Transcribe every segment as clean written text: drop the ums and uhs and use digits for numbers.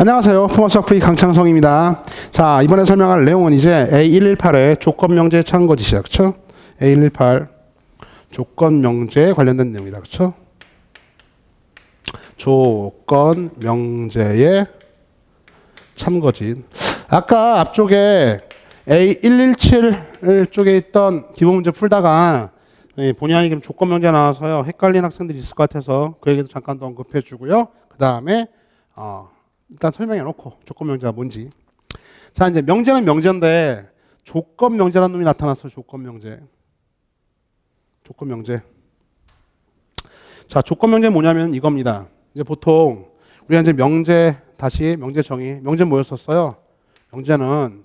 안녕하세요. 품어서프의 강창성입니다. 자, 이번에 설명할 내용은 이제 A118의 조건명제 참고지시야. 그쵸? A118 조건명제에 관련된 내용이다. 그쵸? 조건명제의 참고진. 아까 앞쪽에 A117 쪽에 있던 기본 문제 풀다가 본의 아니게 조건명제 나와서요. 헷갈린 학생들이 있을 것 같아서 그 얘기도 잠깐 더 언급해 주고요. 그 다음에 일단 설명해 놓고 조건명제가 뭔지. 자, 이제 명제는 명제인데 조건명제라는 놈이 나타났어요. 조건명제. 조건명제. 자, 조건명제는 뭐냐면 이겁니다. 이제 보통 우리가 이제 명제, 다시 명제 정의. 명제는 뭐였었어요? 명제는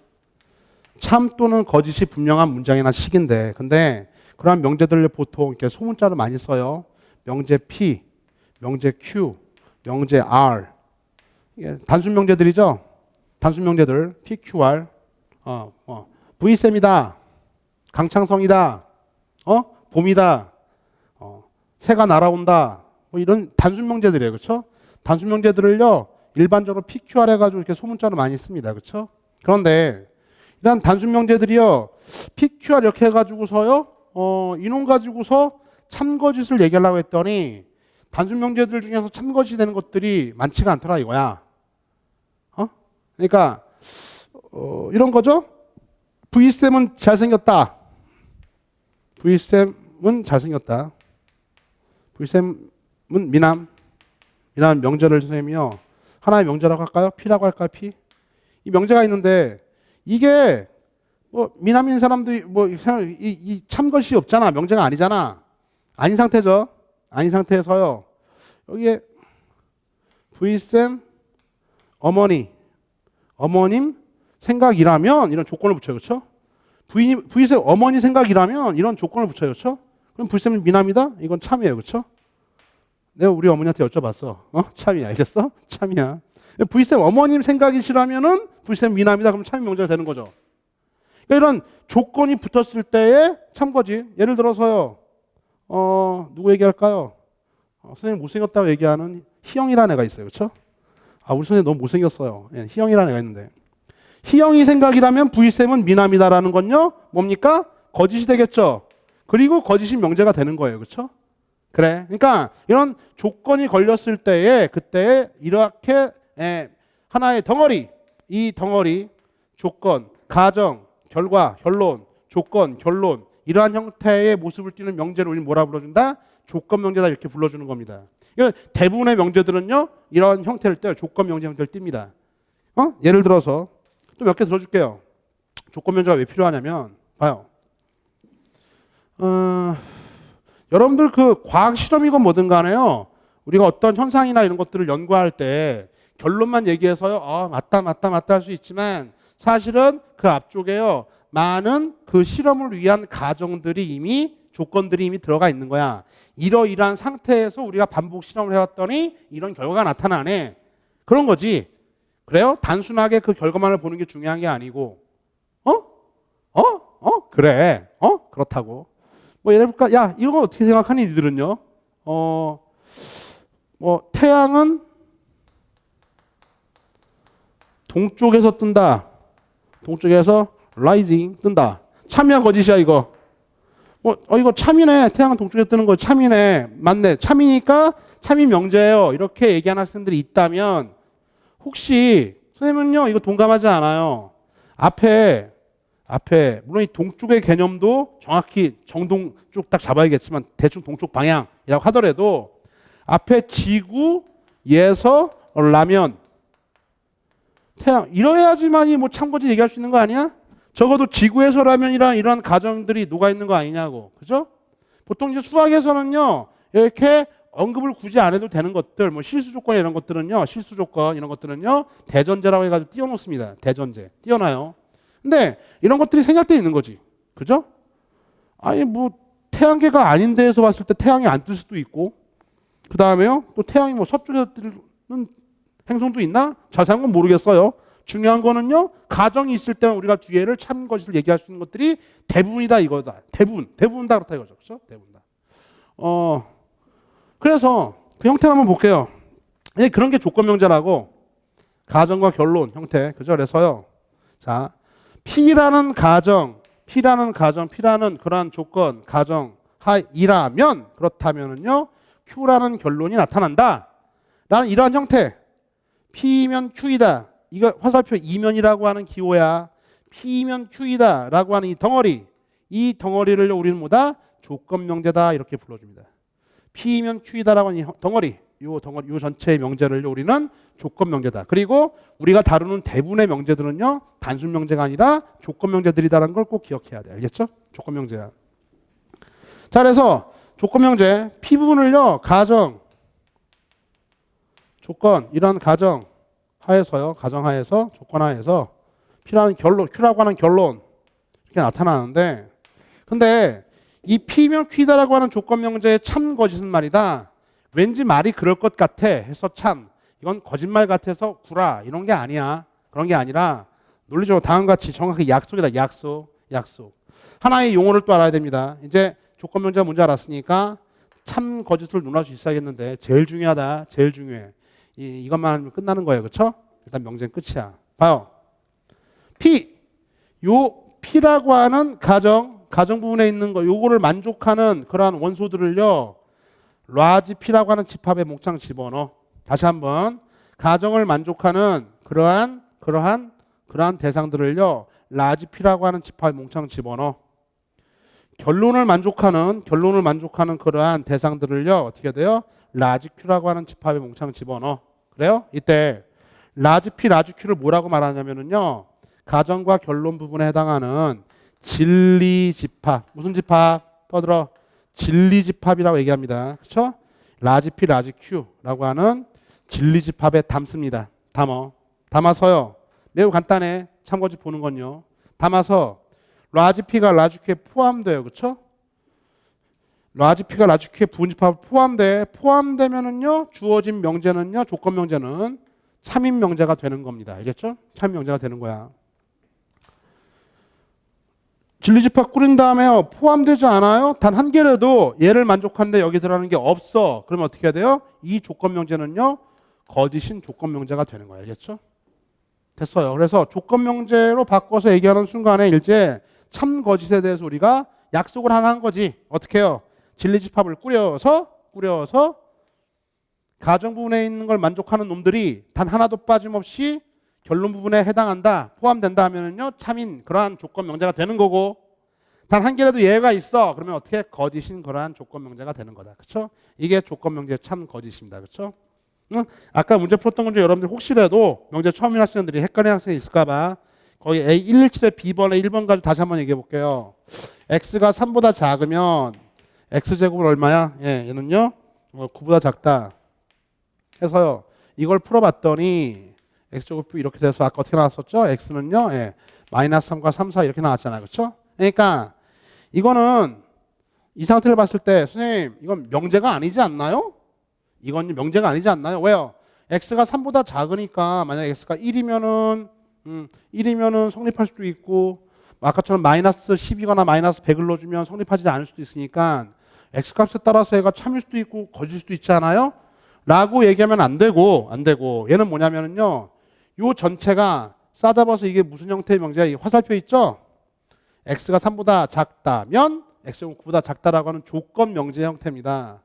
참 또는 거짓이 분명한 문장이나 식인데, 근데 그러한 명제들을 보통 이렇게 소문자로 많이 써요. 명제 P, 명제 Q, 명제 R. 단순 명제들이죠. 단순 명제들 PQR, V쌤이다, 강창성이다, 봄이다, 새가 날아온다. 뭐 이런 단순 명제들이에요, 그렇죠? 단순 명제들을요 일반적으로 PQR 해가지고 이렇게 소문자로 많이 씁니다, 그렇죠? 그런데 이런 단순 명제들이요 PQR 이렇게 해가지고서요 이놈 가지고서 참거짓을 얘기하려고 했더니 단순 명제들 중에서 참거짓이 되는 것들이 많지가 않더라 이거야. 그러니까 이런 거죠. V쌤은 잘생겼다. V쌤은 잘생겼다. V쌤은 미남. 이라는 명제를 선생님이요. 하나의 명제라고 할까요? P라고 할까요? P? 이 명제가 있는데 이게 뭐 미남인 사람도 뭐 이 참것이 없잖아. 명제가 아니잖아. 아닌 상태죠. 아닌 상태에서요. 여기에 V쌤 어머님 생각이라면 이런 조건을 붙여요. 그렇죠? V쌤 어머니 생각이라면 이런 조건을 붙여요. 그렇죠? 그럼 V쌤은 미남이다? 이건 참이에요. 그렇죠? 내가 우리 어머니한테 여쭤봤어. 참이야. 알겠어? 참이야. V쌤 어머님 생각이시라면은 V쌤 미남이다. 그럼 참이 명제가 되는 거죠. 그러니까 이런 조건이 붙었을 때의 참거지. 예를 들어서요. 누구 얘기할까요? 선생님 못생겼다고 얘기하는 희영이라는 애가 있어요. 그렇죠? 우리 선생님 너무 못생겼어요. 예, 희영이라는 애가 있는데 희영이 생각이라면 V쌤은 미남이다라는 건요. 뭡니까? 거짓이 되겠죠. 그리고 거짓이 명제가 되는 거예요. 그렇죠? 그래. 그러니까 이런 조건이 걸렸을 때에 그때에 이렇게 하나의 덩어리, 이 덩어리 조건, 가정, 결과, 결론, 조건, 결론 이러한 형태의 모습을 띠는 명제를 우리는 뭐라 불러준다? 조건 명제다 이렇게 불러주는 겁니다. 대부분의 명제들은요 이런 형태를 떼요. 조건 명제 형태를 띱니다. 예를 들어서 또 몇 개 들어줄게요. 조건 명제가 왜 필요하냐면 봐요. 여러분들 그 과학 실험이건 뭐든 간에요. 우리가 어떤 현상이나 이런 것들을 연구할 때 결론만 얘기해서요. 맞다 할 수 있지만 사실은 그 앞쪽에요. 많은 그 실험을 위한 가정들이 이미 조건들이 이미 들어가 있는 거야. 이러이러한 상태에서 우리가 반복 실험을 해왔더니 이런 결과가 나타나네. 그런 거지. 그래요? 단순하게 그 결과만을 보는 게 중요한 게 아니고 그래. 그렇다고. 뭐 예를 들까? 야, 이런 거 어떻게 생각하니 니들은요? 태양은 동쪽에서 뜬다. 동쪽에서 라이징 뜬다. 참이야 거짓이야 이거? 이거 참이네. 태양은 동쪽에 뜨는 거 참이네. 맞네. 참이니까 참이 명제예요. 이렇게 얘기하는 학생들이 있다면 혹시 선생님은요 이거 동감하지 않아요. 앞에 물론 이 동쪽의 개념도 정확히 정동 쪽 딱 잡아야겠지만 대충 동쪽 방향이라고 하더라도 앞에 지구에서 라면 태양 이래야지만이 뭐 참거짓 얘기할 수 있는 거 아니야? 적어도 지구에서 라면이란 이런 가정들이 녹아 있는 거 아니냐고. 그죠? 보통 이제 수학에서는요. 이렇게 언급을 굳이 안 해도 되는 것들, 뭐 실수 조건 이런 것들은요. 실수 조건 이런 것들은요. 대전제라고 해 가지고 띄워 놓습니다. 대전제. 띄워놔요. 근데 이런 것들이 생략되어 있는 거지. 그죠? 아니 뭐 태양계가 아닌 데에서 봤을 때 태양이 안 뜰 수도 있고 그다음에요. 또 태양이 뭐 서쪽에서 뜨는 행성도 있나? 자세한 건 모르겠어요. 중요한 거는요. 가정이 있을 때만 우리가 뒤에를 참 것을 얘기할 수 있는 것들이 대부분이다 이거다. 대부분 다 그렇다 이거죠. 그렇죠? 대부분 다. 그래서 그 형태를 한번 볼게요. 그런 게 조건 명제라고 가정과 결론 형태. 그죠? 그래서요. 자, P라는 그러한 조건, 가정 하이라면 그렇다면은요. Q라는 결론이 나타난다. 라는 이러한 형태. P면 Q이다. 이거 화살표 이면이라고 하는 기호야. P면 Q이다 라고 하는 이 덩어리를 우리는 뭐다? 조건명제다 이렇게 불러줍니다. P면 Q이다라고 하는 이 덩어리, 요 전체의 명제를 우리는 조건명제다. 그리고 우리가 다루는 대부분의 명제들은요, 단순명제가 아니라 조건명제들이다라는 걸 꼭 기억해야 돼. 알겠죠? 조건명제야. 자, 그래서 조건명제 P 부분을요, 가정, 조건 이런 가정 하에서요, 조건 하에서 P라는 결론, Q라고 하는 결론 이렇게 나타나는데, 근데 이 P면 Q다라고 하는 조건명제의 참 거짓은 말이다. 왠지 말이 그럴 것 같아 해서 참, 이건 거짓말 같아서 구라 이런 게 아니야. 그런 게 아니라 논리적으로 다음과 같이 정확하게 약속이다. 약속. 하나의 용어를 또 알아야 됩니다. 이제 조건명제가 뭔지 알았으니까 참 거짓을 논할 수 있어야겠는데 제일 중요하다. 제일 중요해. 이것만 하면 끝나는 거예요. 그렇죠? 일단 명제는 끝이야. 봐요. P라고 하는 가정 부분에 있는 거 요거를 만족하는 그러한 원소들을요. 라지 P라고 하는 집합에 몽창 집어넣어. 다시 한번 가정을 만족하는 그러한 대상들을요. 라지 P라고 하는 집합에 몽창 집어넣어. 결론을 만족하는 그러한 대상들을요. 어떻게 돼요? 라지 Q라고 하는 집합에 몽창 집어넣어. 그래요? 이때 라지 P, 라지 Q를 뭐라고 말하냐면은요. 가정과 결론 부분에 해당하는 진리 집합. 무슨 집합? 떠들어. 진리 집합이라고 얘기합니다. 그렇죠? 라지 P, 라지 Q라고 하는 진리 집합에 담습니다. 담아서요. 매우 간단해. 참고지 보는 건요. 담아서 라지 P가 라지 Q에 포함돼요. 그렇죠? 라지 P가 라지 Q에 부분집합 포함되면은요. 주어진 명제는요. 조건 명제는 참인 명제가 되는 겁니다. 알겠죠? 참인 명제가 되는 거야. 진리집합 꾸린 다음에요. 포함되지 않아요? 단 한 개라도 얘를 만족하는데 여기 들어가는 게 없어. 그러면 어떻게 해야 돼요? 이 조건명제는요. 거짓인 조건명제가 되는 거예요. 알겠죠? 됐어요. 그래서 조건명제로 바꿔서 얘기하는 순간에 이제 참 거짓에 대해서 우리가 약속을 하나 한 거지. 어떻게 해요? 진리집합을 꾸려서 가정 부분에 있는 걸 만족하는 놈들이 단 하나도 빠짐없이 결론 부분에 해당한다, 포함된다 하면은요, 참인 그러한 조건 명제가 되는 거고, 단 한 개라도 예외가 있어. 그러면 어떻게 거짓인 그러한 조건 명제가 되는 거다. 그렇죠? 이게 조건 명제 참 거짓입니다. 그렇죠? 아까 문제 풀었던 건 여러분들 혹시라도 명제 처음인 학생들이 헷갈리는 학생이 있을까 봐 거기 A117의 B번에 1번 가지고 다시 한번 얘기해 볼게요. X가 3보다 작으면 X제곱은 얼마야? 예, 얘는요. 9보다 작다. 해서요. 이걸 풀어봤더니 X제곱이 이렇게 돼서 아까 어떻게 나왔었죠? X는요. 예, 마이너스 3과 3, 4 이렇게 나왔잖아요. 그렇죠? 그러니까 이거는 이 상태를 봤을 때 선생님 이건 명제가 아니지 않나요? 이건 명제가 아니지 않나요? 왜요? X가 3보다 작으니까 만약 X가 1이면은 성립할 수도 있고 아까처럼 마이너스 10이거나 마이너스 100을 넣어주면 성립하지 않을 수도 있으니까 X값에 따라서 얘가 참일 수도 있고 거짓일 수도 있지 않아요? 라고 얘기하면 안 되고 얘는 뭐냐면은요. 요 전체가 싸잡아서 이게 무슨 형태의 명제야? 이 화살표 있죠? X가 3보다 작다면 X는 9보다 작다라고 하는 조건 명제 형태입니다.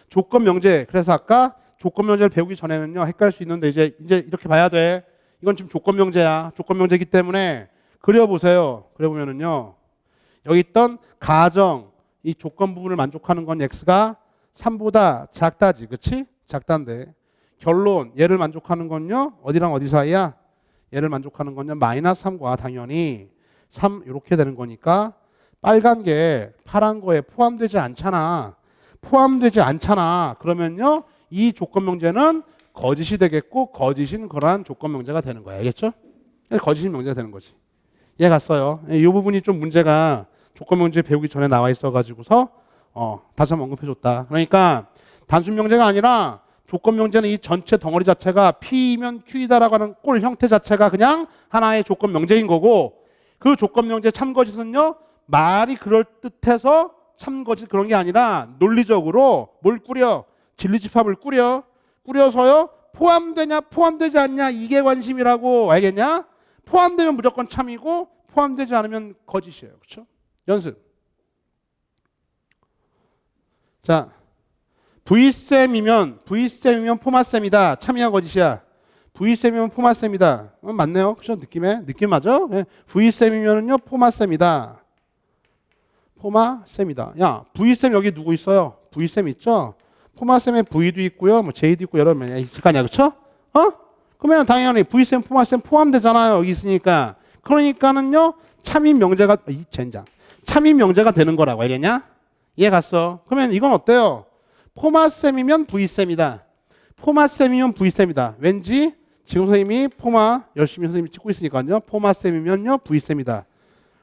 조건 명제. 그래서 아까 조건 명제를 배우기 전에는요. 헷갈릴 수 있는데 이제 이렇게 봐야 돼. 이건 지금 조건 명제야. 조건 명제이기 때문에 그려보세요. 그려보면은요. 여기 있던 가정 이 조건 부분을 만족하는 건 X가 3보다 작다지. 그치? 작다인데 결론 얘를 만족하는 건요. 어디랑 어디 사이야? 얘를 만족하는 건요. 마이너스 3과 당연히 3 이렇게 되는 거니까 빨간 게 파란 거에 포함되지 않잖아. 그러면요. 이 조건 명제는 거짓이 되겠고 거짓인 그러한 조건 명제가 되는 거야. 알겠죠? 거짓인 명제가 되는 거지. 이해 갔어요? 이 부분이 좀 문제가 조건 명제 배우기 전에 나와 있어 가지고서 다시 한번 언급해 줬다. 그러니까 단순 명제가 아니라 조건 명제는 이 전체 덩어리 자체가 P면 Q이다라고 하는 꼴 형태 자체가 그냥 하나의 조건 명제인 거고 그 조건 명제 참거짓은요. 말이 그럴듯해서 참거짓 그런 게 아니라 논리적으로 뭘 꾸려? 진리집합을 꾸려서요. 포함되냐 포함되지 않냐 이게 관심이라고. 알겠냐? 포함되면 무조건 참이고 포함되지 않으면 거짓이에요. 그렇죠? 연습. 자, V쌤이면 포마쌤이다. 참이야 거짓이야? V쌤이면 포마쌤이다. 맞네요. 그렇죠? 느낌 맞아? 네. V쌤이면은요 포마쌤이다. 포마쌤이다. 야, V쌤 여기 누구 있어요? V쌤 있죠? 포마쌤에 V도 있고요. 뭐 J도 있고 여러 명 있을 거 아니야. 그렇죠? 그러면 당연히 V쌤, 포마쌤 포함되잖아요. 여기 있으니까. 그러니까는요. 참인 명제가 참인 명제가 되는 거라고. 알겠냐? 이해 갔어? 그러면 이건 어때요? 포마쌤이면 V쌤이다. 포마쌤이면 V쌤이다. 왠지 지금 선생님이 포마 열심히 선생님이 찍고 있으니까요. 포마쌤이면요 V쌤이다.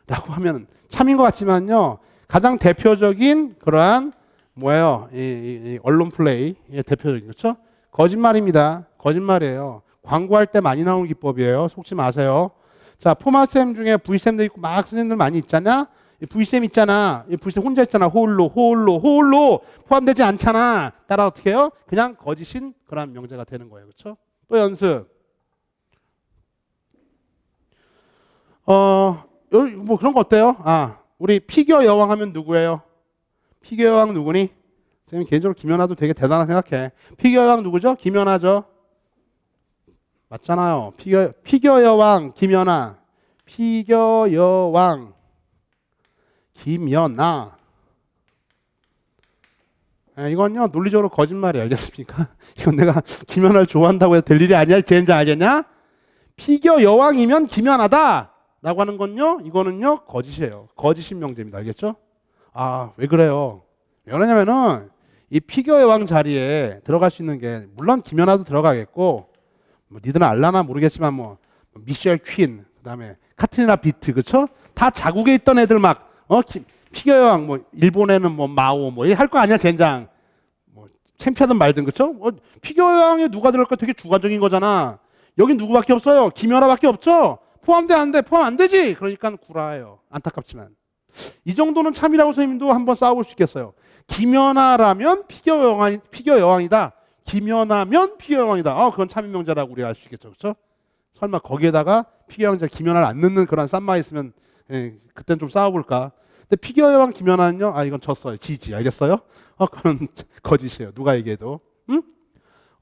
라고 하면 참인 것 같지만요. 가장 대표적인 그러한 뭐예요? 이 언론 플레이 대표적인 그렇죠? 거짓말입니다. 거짓말이에요. 광고할 때 많이 나오는 기법이에요. 속지 마세요. 자, 포마쌤 중에 V쌤도 있고 막 선생님들 많이 있잖아. V쌤 있잖아. V쌤 혼자 있잖아. 홀로 포함되지 않잖아. 따라 어떻게 해요? 그냥 거짓인 그런 명제가 되는 거예요. 그렇죠? 또 연습. 뭐 그런 거 어때요? 우리 피겨 여왕 하면 누구예요? 피겨 여왕 누구니? 선생님 개인적으로 김연아도 되게 대단하다 생각해. 피겨 여왕 누구죠? 김연아죠? 맞잖아요. 피겨 여왕 김연아. 피겨 여왕 김연아. 이건요 논리적으로 거짓말이 알겠습니까? 이건 내가 김연아를 좋아한다고 해서 될 일이 아니야. 쟤인지 알겠냐? 피겨 여왕이면 김연아다 라고 하는 건요 이거는요 거짓이에요. 거짓인 명제입니다. 알겠죠? 왜 그래요? 왜 그러냐면은 이 피겨 여왕 자리에 들어갈 수 있는 게 물론 김연아도 들어가겠고 뭐 니들은 알라나 모르겠지만 뭐 미셸 퀸 그다음에 카트리나 비트 그쵸? 다 자국에 있던 애들 막 피겨 여왕 뭐 일본에는 뭐 마오 뭐 할 거 아니야 젠장 뭐 챔피하든 말든 그쵸? 피겨 여왕에 누가 들어갈까 되게 주관적인 거잖아. 여긴 누구밖에 없어요. 김연아밖에 없죠. 포함돼 안 돼? 포함 안 되지. 그러니까 구라예요. 안타깝지만 이 정도는 참이라고 선생님도 한번 싸워볼 수 있겠어요. 김연아라면 피겨 여왕이다. 김연아면 피겨 여왕이다. 그건 참인 명제라고 우리가 알 수 있겠죠. 그렇죠? 설마 거기에다가 피겨 여왕자 김연아를 안 넣는 그런 쌈마 있으면 그땐 좀 싸워볼까. 근데 피겨 여왕 김연아는요. 이건 졌어요. 지지. 알겠어요? 그건 거짓이에요. 누가 얘기해도. 응?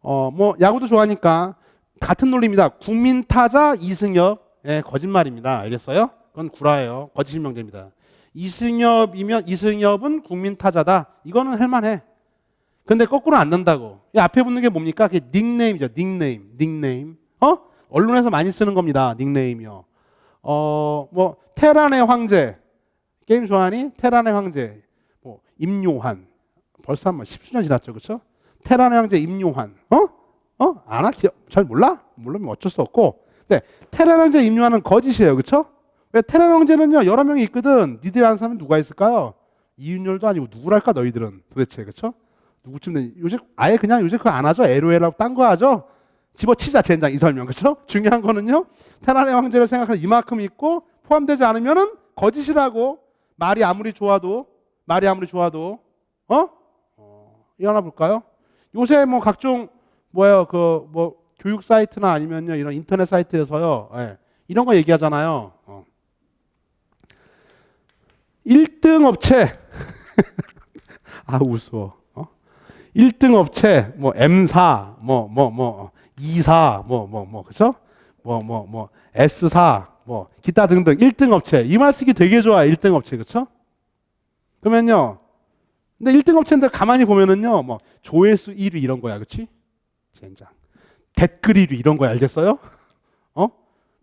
뭐 야구도 좋아하니까 같은 논리입니다. 국민 타자 이승엽. 거짓말입니다. 알겠어요? 그건 구라예요. 거짓인 명제입니다. 이승엽은 국민 타자다. 이거는 할만해. 근데 거꾸로 안 된다고. 이 앞에 붙는 게 뭡니까? 그게 닉네임이죠. 닉네임. 언론에서 많이 쓰는 겁니다. 닉네임이요. 뭐 테란의 황제. 게임 좋아하니? 테란의 황제. 뭐 임요한. 벌써 한 10수년 지났죠. 그렇죠? 테란의 황제 임요한. 아나? 잘 몰라? 모르면 어쩔 수 없고. 네, 테란 황제 임요한은 거짓이에요. 그렇죠? 왜 테란 황제는요. 여러 명이 있거든. 니들이 아는 사람은 누가 있을까요? 이윤열도 아니고 누구랄까 너희들은 도대체. 그렇죠? 누구쯤 요새 아예 그냥 요새 그거 안 하죠. LOL하고 딴 거 하죠. 집어치자 젠장 이 설명. 그렇죠? 중요한 거는요. 테란의 황제를 생각하는 이만큼 있고 포함되지 않으면은 거짓이라고. 말이 아무리 좋아도 이거 하나 볼까요? 요새 뭐 각종 뭐 교육 사이트나 아니면요 이런 인터넷 사이트에서요 이런 거 얘기하잖아요. 1등 업체 웃어. 1등 업체 뭐 M사 뭐 E사 그렇죠? 뭐 S사 뭐 기타 등등 1등 업체 이 말 쓰기 되게 좋아. 1등 업체 그렇죠? 그러면요. 근데 1등 업체인데 가만히 보면은요 뭐 조회수 1위 이런 거야. 그렇지? 젠장. 댓글 1위 이런 거 알겠어요?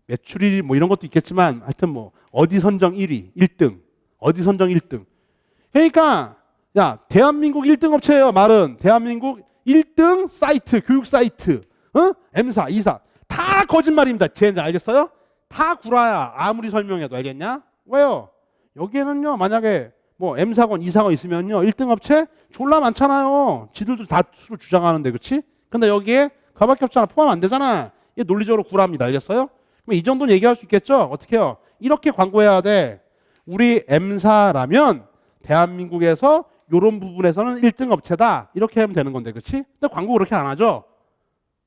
매출 1위 뭐 이런 것도 있겠지만 하여튼 뭐 어디 선정 1위 1등 어디 선정 1등 그러니까 야 대한민국 1등 업체예요. 말은 대한민국 1등 사이트 교육 사이트 M사 E사 다 거짓말입니다. 쟤는 알겠어요? 다 구라야. 아무리 설명해도. 알겠냐? 왜요? 여기에는요 만약에 뭐 M사건 E사건 있으면요 1등 업체 졸라 많잖아요. 지들도 다 수로 주장하는데 그렇지? 근데 여기에 그밖에 없잖아. 포함 안 되잖아. 이게 논리적으로 구라입니다. 알겠어요? 그럼 이 정도는 얘기할 수 있겠죠? 어떻게 해요? 이렇게 광고해야 돼. 우리 M사라면 대한민국에서 이런 부분에서는 1등 업체다. 이렇게 하면 되는 건데 그렇지? 근데 광고 그렇게 안 하죠?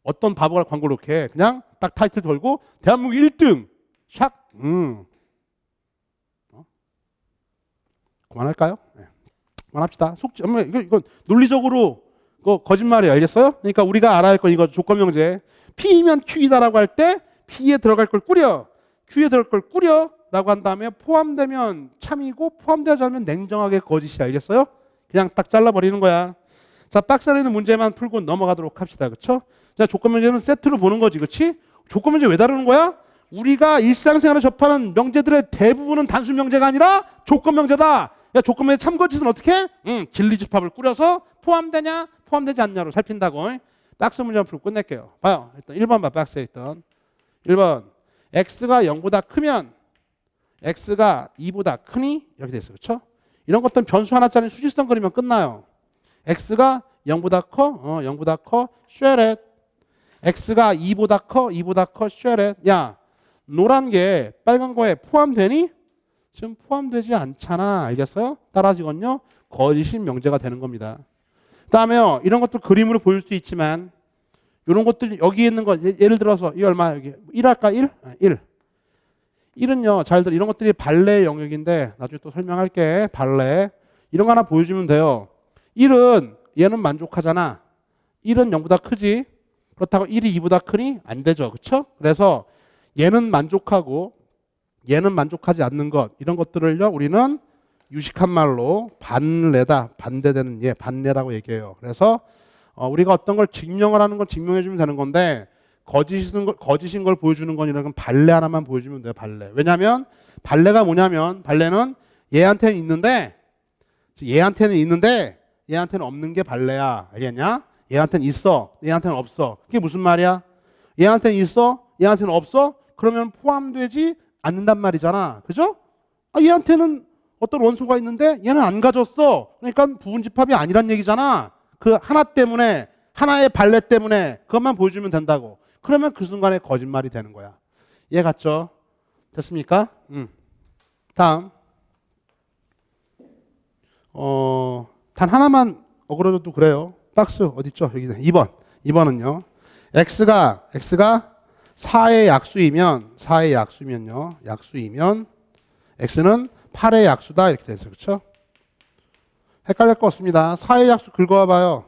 어떤 바보가 광고를 이렇게 해. 그냥 딱 타이틀 걸고 대한민국 1등 샥. 그만할까요? 네. 그만합시다. 이거 논리적으로 거짓말이에요. 알겠어요? 그러니까 우리가 알아야 할 건 이거 조건명제. P면 Q이다라고 할 때 P에 들어갈 걸 꾸려, Q에 들어갈 걸 꾸려 라고 한 다음에 포함되면 참이고 포함되지 않으면 냉정하게 거짓이. 알겠어요? 그냥 딱 잘라버리는 거야. 자, 박스 안에 있는 문제만 풀고 넘어가도록 합시다. 그쵸? 자, 조건명제는 세트로 보는 거지. 그치? 조건명제 왜 다루는 거야? 우리가 일상생활에 접하는 명제들의 대부분은 단순 명제가 아니라 조건명제다. 야, 조건명제 참거짓은 어떻게 해? 진리집합을 꾸려서 포함되냐 포함되지 않냐로 살핀다고. 박스 문제만 풀고 끝낼게요. 봐요. 일단 1번 봐. 박스에 있던 1번 x가 0보다 크면 x가 2보다 크니? 이렇게 돼 있어요. 그렇죠? 이런 것들은 변수 하나짜리 수직선 그리면 끝나요. x가 0보다 커? 0보다 커? 쉐렛. x가 2보다 커? 2보다 커? 쉐렛. 야, 노란 게 빨간 거에 포함되니? 지금 포함되지 않잖아. 알겠어요? 따라지건요. 거짓인 명제가 되는 겁니다. 그 다음에요. 이런 것도 그림으로 보일 수 있지만 이런 것들 여기 있는 거 예를 들어서 이 얼마 여기 1 할까? 1? 1. 1은요. 잘 들어. 이런 것들이 발레의 영역인데 나중에 또 설명할게. 발레. 이런 거 하나 보여주면 돼요. 1은 얘는 만족하잖아. 1은 0보다 크지. 그렇다고 1이 2보다 크니? 안 되죠. 그렇죠? 그래서 얘는 만족하고 얘는 만족하지 않는 것. 이런 것들을요. 우리는 유식한 말로 반례다. 반대되는 예, 반례라고 얘기해요. 그래서 우리가 어떤 걸 증명을 하는 건 증명해 주면 되는 건데 거짓인 걸 보여주는 건 이런 발레 하나만 보여주면 돼요. 발레. 왜냐하면 발레가 뭐냐면 발레는 얘한테는 있는데 얘한테는 없는 게 발레야. 알겠냐? 얘한테는 있어. 얘한테는 없어. 그게 무슨 말이야? 얘한테는 있어. 얘한테는 없어. 그러면 포함되지 않는단 말이잖아. 그죠? 얘한테는 어떤 원소가 있는데 얘는 안 가졌어. 그러니까 부분집합이 아니란 얘기잖아. 그 하나 때문에 하나의 발레 때문에 그것만 보여주면 된다고. 그러면 그 순간에 거짓말이 되는 거야. 이해 갔죠? 됐습니까? 다음. 단 하나만 어그러져도 그래요. 박스 어딨죠? 여기 2번. 2번은요. x가 4의 약수이면요. 약수이면 x는 8의 약수다. 이렇게 돼서 그렇죠? 헷갈릴 거 없습니다. 4의 약수 긁어와 봐요.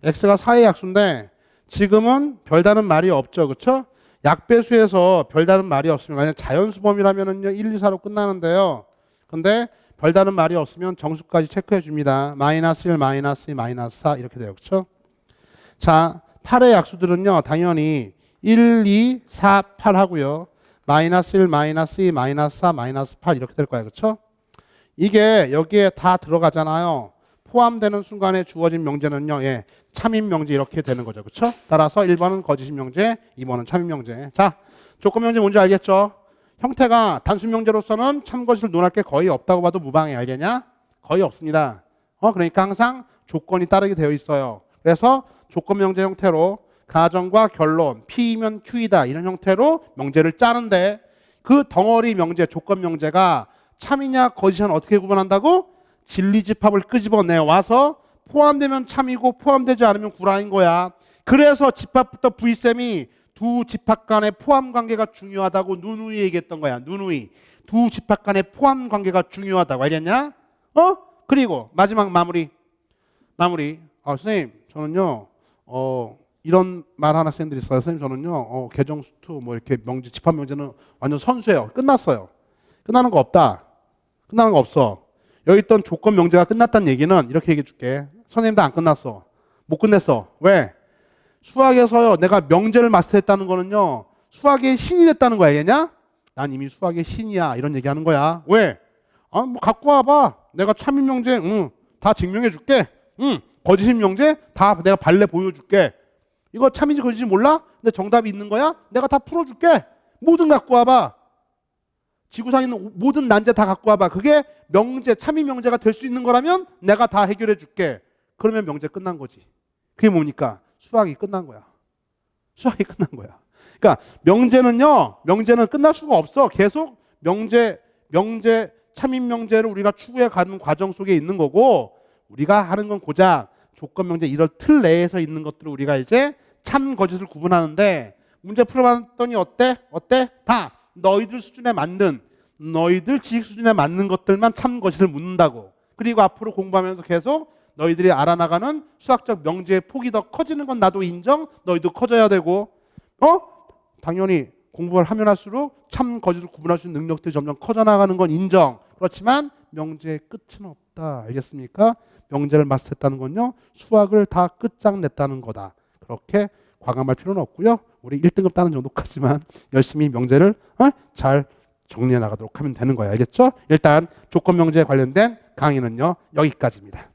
x가 4의 약수인데 지금은 별다른 말이 없죠. 그렇죠? 약배수에서 별다른 말이 없으면 만약 자연수범이라면은요 1, 2, 4로 끝나는데요. 근데 별다른 말이 없으면 정수까지 체크해 줍니다. 마이너스 1, 마이너스 2, 마이너스 4 이렇게 돼요. 그렇죠? 자, 8의 약수들은요. 당연히 1, 2, 4, 8 하고요. 마이너스 1, 마이너스 2, 마이너스 4, 마이너스 8 이렇게 될 거예요. 그렇죠? 이게 여기에 다 들어가잖아요. 포함되는 순간에 주어진 명제는요. 예, 참인 명제 이렇게 되는 거죠. 그렇죠? 따라서 1번은 거짓인 명제, 2번은 참인 명제. 자, 조건 명제 뭔지 알겠죠? 형태가 단순 명제로서는 참거짓을 논할 게 거의 없다고 봐도 무방해. 알겠냐? 거의 없습니다. 그러니까 항상 조건이 따르게 되어 있어요. 그래서 조건 명제 형태로 가정과 결론, P이면 Q이다 이런 형태로 명제를 짜는데 그 덩어리 명제, 조건 명제가 참이냐 거짓이냐 어떻게 구분한다고? 진리집합을 끄집어내 와서 포함되면 참이고 포함되지 않으면 구라인 거야. 그래서 집합부터 V쌤이 두 집합 간의 포함 관계가 중요하다고 누누이 얘기했던 거야. 누누이. 두 집합 간의 포함 관계가 중요하다고. 알겠냐? 그리고 마지막 마무리. 선생님, 저는요, 이런 말하는 학생들이 있어요. 선생님, 저는요, 개정수투 뭐 이렇게 명제, 집합 명제는 완전 선수예요. 끝났어요. 끝나는 거 없다. 끝나는 거 없어. 여기 있던 조건 명제가 끝났다는 얘기는 이렇게 얘기해 줄게. 선생님도 안 끝났어. 못 끝냈어. 왜? 수학에서요, 내가 명제를 마스터했다는 거는요, 수학의 신이 됐다는 거야, 얘냐? 난 이미 수학의 신이야. 이런 얘기 하는 거야. 왜? 뭐 갖고 와봐. 내가 참인 명제, 다 증명해 줄게. 거짓인 명제, 다 내가 발레 보여줄게. 이거 참인지 거짓인지 몰라? 근데 정답이 있는 거야? 내가 다 풀어줄게. 뭐든 갖고 와봐. 지구상에 있는 모든 난제 다 갖고 와봐. 그게 명제, 참인 명제가 될 수 있는 거라면 내가 다 해결해 줄게. 그러면 명제 끝난 거지. 그게 뭡니까? 수학이 끝난 거야. 수학이 끝난 거야. 그러니까 명제는 끝날 수가 없어. 계속 명제, 참인 명제를 우리가 추구해 가는 과정 속에 있는 거고 우리가 하는 건 고작 조건 명제 이런 틀 내에서 있는 것들을 우리가 이제 참 거짓을 구분하는데 문제 풀어봤더니 어때? 다 너희들 수준에 맞는 너희들 지식 수준에 맞는 것들만 참 거짓을 묻는다고. 그리고 앞으로 공부하면서 계속 너희들이 알아나가는 수학적 명제의 폭이 더 커지는 건 나도 인정. 너희도 커져야 되고 당연히 공부를 하면 할수록 참 거짓을 구분할 수 있는 능력들이 점점 커져나가는 건 인정. 그렇지만 명제의 끝은 없다. 알겠습니까? 명제를 마스터했다는 건요, 수학을 다 끝장냈다는 거다. 그렇게 과감할 필요는 없고요. 우리 1등급 따는 정도까지만 열심히 명제를 잘 정리해 나가도록 하면 되는 거예요. 알겠죠? 일단 조건 명제에 관련된 강의는요, 여기까지입니다.